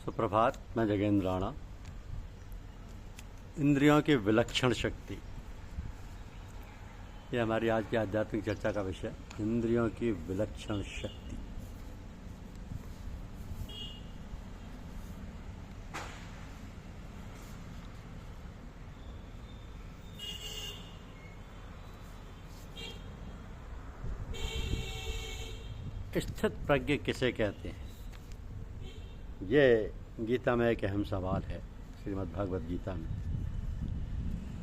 सुप्रभात। मैं जगेंद्र राणा। इंद्रियों की विलक्षण शक्ति, ये हमारी आज की आध्यात्मिक चर्चा का विषय। इंद्रियों की विलक्षण शक्ति। स्थित प्रज्ञ किसे कहते हैं, ये गीता में एक अहम सवाल है श्रीमद् भागवत गीता में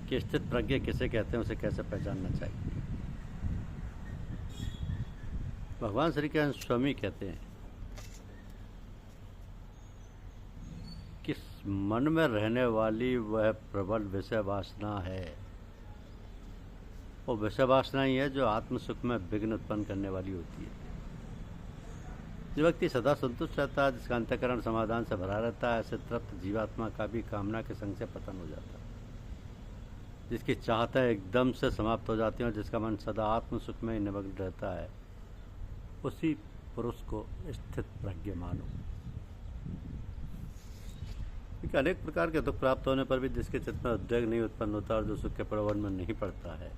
कि स्थित प्रज्ञ किसे कहते हैं, उसे कैसे पहचानना चाहिए। भगवान श्री कृष्ण स्वामी कहते हैं कि मन में रहने वाली वह प्रबल विषय वासना है, वो विषय वासना ही है जो आत्म सुख में विघ्न उत्पन्न करने वाली होती है। जो व्यक्ति सदा संतुष्ट रहता है, जिसका अंतःकरण समाधान से भरा रहता है, ऐसे तृप्त जीवात्मा का भी कामना के संग से पतन हो जाता है। जिसकी चाहतें एकदम से समाप्त हो जाती हैं और जिसका मन सदा आत्म सुख में ही निमग्न रहता है, उसी पुरुष को स्थित प्रज्ञ मानो। क्योंकि अनेक प्रकार के दुख प्राप्त होने पर भी जिसके चित्त में उद्वेग नहीं उत्पन्न होता और जो सुख के प्रलोभन में नहीं पड़ता है,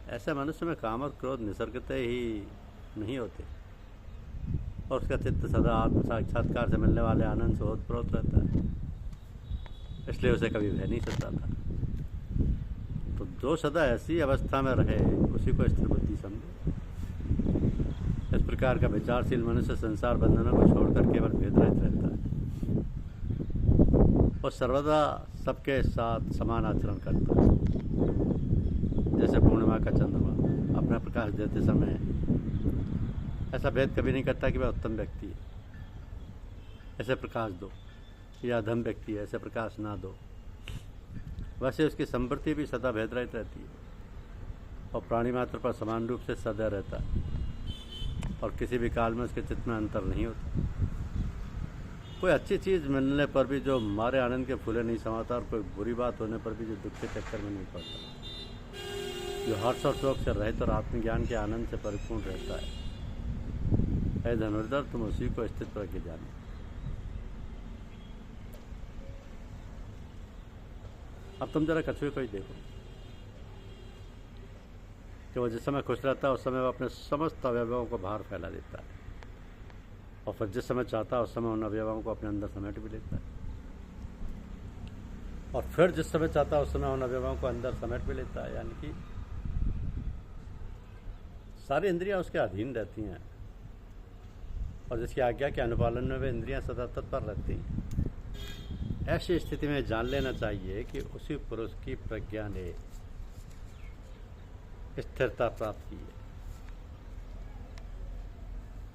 ऐसे मनुष्य में काम और क्रोध निसर्गतः ही नहीं होते और उसका चित्त सदा आत्म साक्षात्कार से मिलने वाले आनंद से ओतप्रोत रहता है, इसलिए उसे कभी भय नहीं सताता। तो जो सदा ऐसी अवस्था में रहे उसी को स्थिर बुद्धि समझे। इस प्रकार का विचारशील मनुष्य संसार बंधनों को छोड़कर केवल भेद रहित रहता है और सर्वदा सबके साथ समान आचरण करता है। जैसे पूर्णिमा का चंद्रमा अपना प्रकाश देते समय ऐसा भेद कभी नहीं करता कि वह उत्तम व्यक्ति है, ऐसे प्रकाश दो, या अधम व्यक्ति है, ऐसे प्रकाश ना दो। वैसे उसकी संपत्ति भी सदा भेद रहित रहती है और प्राणी मात्र पर समान रूप से सदा रहता है और किसी भी काल में उसके चित्त में अंतर नहीं होता। कोई अच्छी चीज़ मिलने पर भी जो मारे आनंद के फूले नहीं समाता और कोई बुरी बात होने पर भी जो दुख के चक्कर में नहीं पड़ता। जो हर्ष और शोक से रहित और आत्मज्ञान के आनंद से परिपूर्ण रहता है। ऐ धनुर्धर, तुम उसी को स्थित प्रज्ञ जानो। अब तुम जरा कछुए को ही देखो कि वो जिस समय खुश रहता है उस समय वो अपने समस्त अवयवों को बाहर फैला देता है और फिर जिस समय चाहता है उस समय उन अवयवों को अपने अंदर समेट भी लेता है और फिर जिस समय चाहता है उस समय उन अवयवों को अंदर समेट भी लेता है। यानी कि सारी इंद्रियां उसके अधीन रहती हैं और जिसकी आज्ञा के अनुपालन में वे इंद्रियां सदा तत्पर रहती हैं। ऐसी स्थिति में जान लेना चाहिए कि उसी पुरुष की प्रज्ञा ने स्थिरता प्राप्त की है।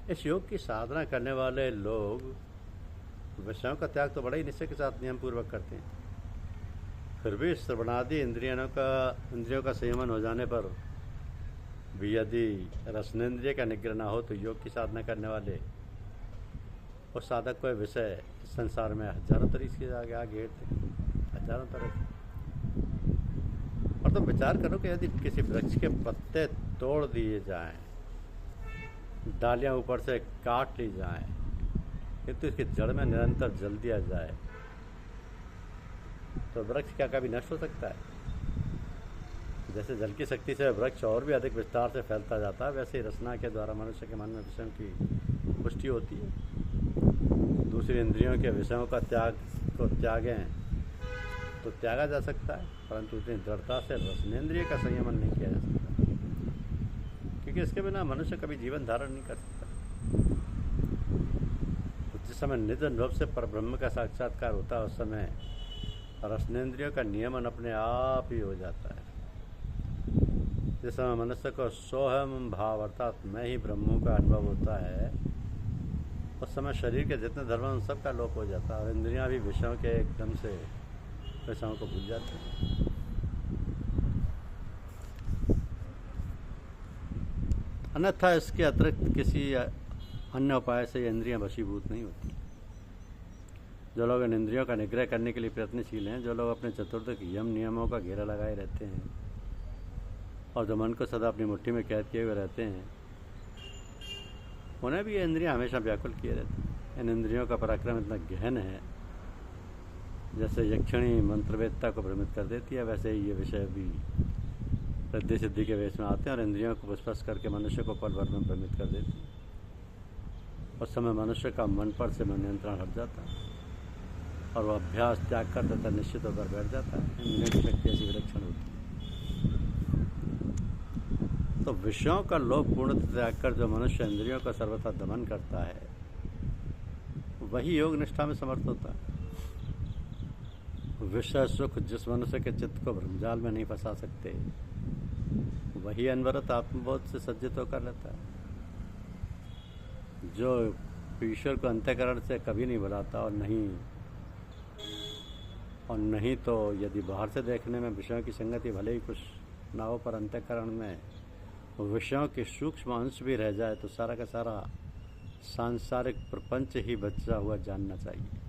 इस योग की साधना करने वाले लोग विषयों का त्याग तो बड़ा ही निश्चय के साथ नियम पूर्वक करते हैं, फिर भी श्रवणादि इंद्रियों का संयमन हो जाने पर भी यदि रसनेन्द्रिय का निग्रह न हो तो योग की साधना करने वाले उस साधक को विषय संसार में हजारों तरीके से आगे घेरते, हजारों तरह। और तुम विचार करो कि यदि किसी वृक्ष के पत्ते तोड़ दिए जाएं, डालियां ऊपर से काट ली जाएं, किंतु इसकी जड़ में निरंतर जल दिया जाए तो वृक्ष क्या कभी नष्ट हो सकता है? जैसे जल की शक्ति से वृक्ष और भी अधिक विस्तार से फैलता जाता है, वैसे ही रसना के द्वारा मनुष्य के मन में विषयों की पुष्टि होती है। दूसरी इंद्रियों के विषयों का त्यागें तो त्यागा जा सकता है, परंतु इतनी दृढ़ता से रसनेन्द्रिय का संयमन नहीं किया जा सकता, क्योंकि इसके बिना मनुष्य कभी जीवन धारण नहीं कर सकता। तो जिस समय निज अनुभव से परब्रह्म का साक्षात्कार होता है उस समय रसनेन्द्रियों का नियमन अपने आप ही हो जाता है। जिस समय मनुष्य को सोहम भाव अर्थात मैं ही ब्रह्मों का अनुभव होता है, उस समय शरीर के जितने धर्म उन सब का लोप हो जाता है और इंद्रियां भी विषयों के एकदम से विषयों को भूल जाती हैं। अन्यथा इसके अतिरिक्त किसी अन्य उपाय से ये इंद्रियां वशीभूत नहीं होती। जो लोग इन इंद्रियों का निग्रह करने के लिए प्रयत्नशील हैं, जो लोग अपने चतुर्थ यम नियमों का घेरा लगाए रहते हैं और जो मन को सदा अपनी मुट्ठी में कैद किए हुए रहते हैं, उन्हें भी ये इंद्रियां हमेशा व्याकुल किए रहती हैं। इन इंद्रियों का पराक्रम इतना गहन है, जैसे यक्षिणी मंत्रवेदता को भ्रमित कर देती है, वैसे ही ये विषय भी रिद्धि सिद्धि के वेश में आते हैं और इंद्रियों को स्पर्श करके मनुष्य को पल भर में भ्रमित कर देती है। उस समय मनुष्य का मन पर से नियंत्रण हट जाता है और वह अभ्यास त्याग कर तथा निश्चित होकर बैठ जाता है। इंद्रियों की शक्ति ऐसी विलक्षण होती है। तो विषयों का लोभ पूर्णतः त्याग कर जो मनुष्य इंद्रियों का सर्वथा दमन करता है, वही योग निष्ठा में समर्थ होता है। विषय सुख जिस मनुष्य के चित्त को भ्रमजाल में नहीं फंसा सकते, वही अनवरत आत्मबोध से सज्जित होकर रहता है। जो ईश्वर को अंतःकरण से कभी नहीं बुलाता और नहीं तो यदि बाहर से देखने में विषयों की संगति भले ही कुछ ना हो, पर अंतःकरण में विषयों के सूक्ष्म अंश भी रह जाए तो सारा का सारा सांसारिक प्रपंच ही बचा हुआ जानना चाहिए।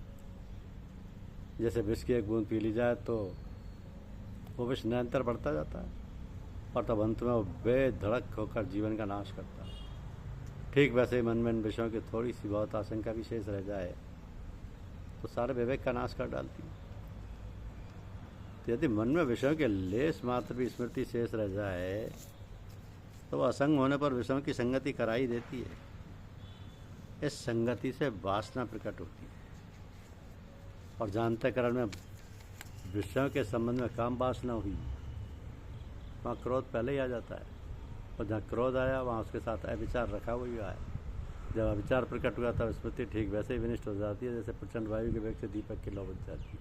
जैसे विष की एक बूंद पी ली जाए तो वो विष निरंतर बढ़ता जाता है और तब अंत में वो बेधड़क होकर जीवन का नाश करता है। ठीक वैसे ही मन में इन विषयों की थोड़ी सी बहुत आशंका भी शेष रह जाए तो सारे विवेक का नाश कर डालती है। तो यदि मन में विषयों के लेस मात्र भी स्मृति शेष रह जाए तो वह असंग होने पर विषयों की संगति कराई देती है। इस संगति से वासना प्रकट होती है और जानतेकरण में विषयों के संबंध में काम वासना हुई, वहाँ क्रोध पहले ही आ जाता है और जहाँ क्रोध आया वहाँ उसके साथ अविचार रखा हुआ ही आया। जब अविचार प्रकट हुआ तब स्मृति ठीक वैसे ही विनिष्ट हो जाती है जैसे प्रचंड वायु के वेग से दीपक की लौ बुझ जाती है।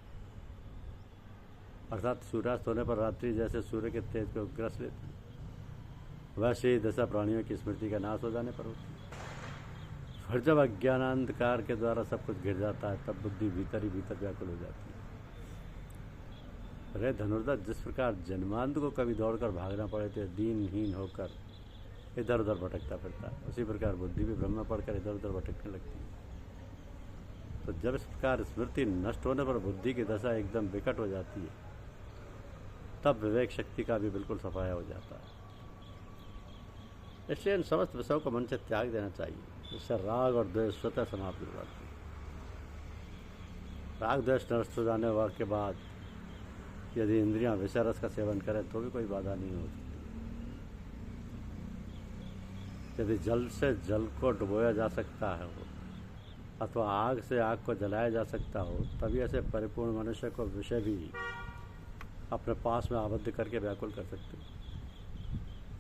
अर्थात सूर्यास्त होने पर रात्रि जैसे सूर्य के तेज को ग्रस लेती है, वैसे ही दशा प्राणियों की स्मृति का नाश हो जाने पर होती है। फिर जब अज्ञानांधकार के द्वारा सब कुछ घिर जाता है तब बुद्धि भीतर ही भीतर व्याकुल हो जाती है। रे धनुर्धर, जिस प्रकार जन्मांत को कभी दौड़कर भागना पड़े तो दीनहीन होकर इधर उधर भटकता फिरता है, उसी प्रकार बुद्धि भी ब्रह्म पड़कर इधर उधर भटकने लगती है। तो जब इस प्रकार स्मृति नष्ट होने पर बुद्धि की दशा एकदम विकट हो जाती है, तब विवेक शक्ति का भी बिल्कुल सफाया हो जाता है। इसलिए इन समस्त विषयों को मन से त्याग देना चाहिए, इससे राग और द्वेष स्वतः समाप्त हो जाती है। राग द्वेष नष्ट हो जाने के बाद यदि इंद्रियां विषय रस का सेवन करें तो भी कोई बाधा नहीं हो सकती। यदि जल से जल को डुबोया जा सकता है अथवा आग से आग को जलाया जा सकता हो, तभी ऐसे परिपूर्ण मनुष्य को विषय भी अपने पास में आबद्ध करके व्याकुल कर सकते हैं।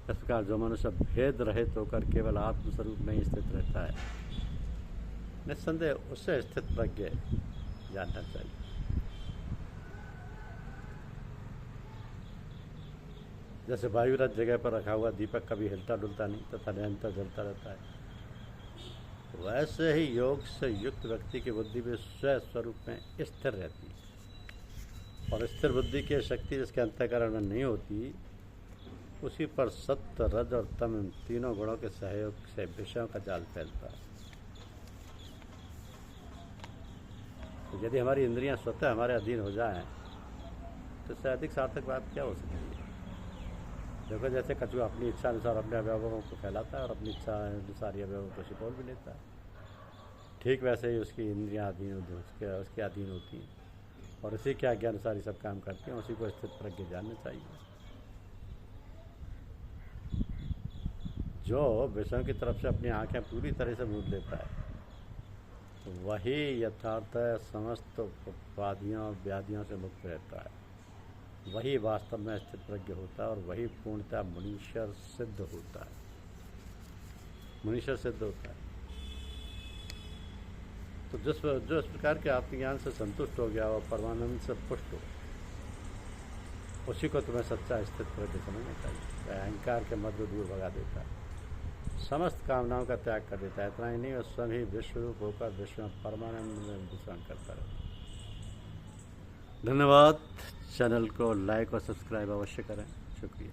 इस प्रकार जो मनुष्य भेद रहित होकर केवल आत्मस्वरूप में ही स्थित रहता है, निस्संदेह उससे स्थित प्रज्ञ जानना चाहिए। जैसे वायुरत जगह पर रखा हुआ दीपक कभी हिलता डुलता नहीं तथा निरंतर जलता रहता है, वैसे ही योग से युक्त व्यक्ति की बुद्धि भी स्वयं स्वरूप में स्थिर रहती है। और स्थिर बुद्धि की शक्ति जिसके अंतःकरण में नहीं होती, उसी पर सत्य रज और तम इन तीनों गुणों के सहयोग से विषयों का जाल फैलता है। तो यदि हमारी इंद्रियां स्वतः हमारे अधीन हो जाएं तो इससे अधिक सार्थक बात क्या हो सकती है। देखो, जैसे कछुआ अपनी इच्छा अनुसार अपने अवयवों को फैलाता है और अपनी इच्छा अनुसार ये अवयवों को छिपौल भी लेता है, ठीक वैसे ही उसकी इंद्रियां उसके अधीन होती हैं और इसी के आज्ञा अनुसार ये सब काम करती हैं। उसी को स्थित प्रज्ञ जानना चाहिए। जो विषयों की तरफ से अपनी आंखें पूरी तरह से मूंद लेता है, वही यथार्थ समस्त उपाधियों व्याधियों से मुक्त रहता है, वही वास्तव में स्थित प्रज्ञ होता है और वही पूर्णतः मनुष्य सिद्ध होता है। तो जो इस प्रकार के आत्मज्ञान से संतुष्ट हो गया और परमानंद से पुष्ट हो, उसी को तुम्हें सच्चा स्थित प्रज्ञ समझना चाहिए। अहंकार के मध्य दूर भगा देता है, समस्त कामनाओं का त्याग कर देता है। इतना ही नहीं, वह स्वयं ही विश्वरूप होकर विश्व में परमानंद में विचरण करता रहता है। धन्यवाद। चैनल को लाइक और सब्सक्राइब अवश्य करें। शुक्रिया।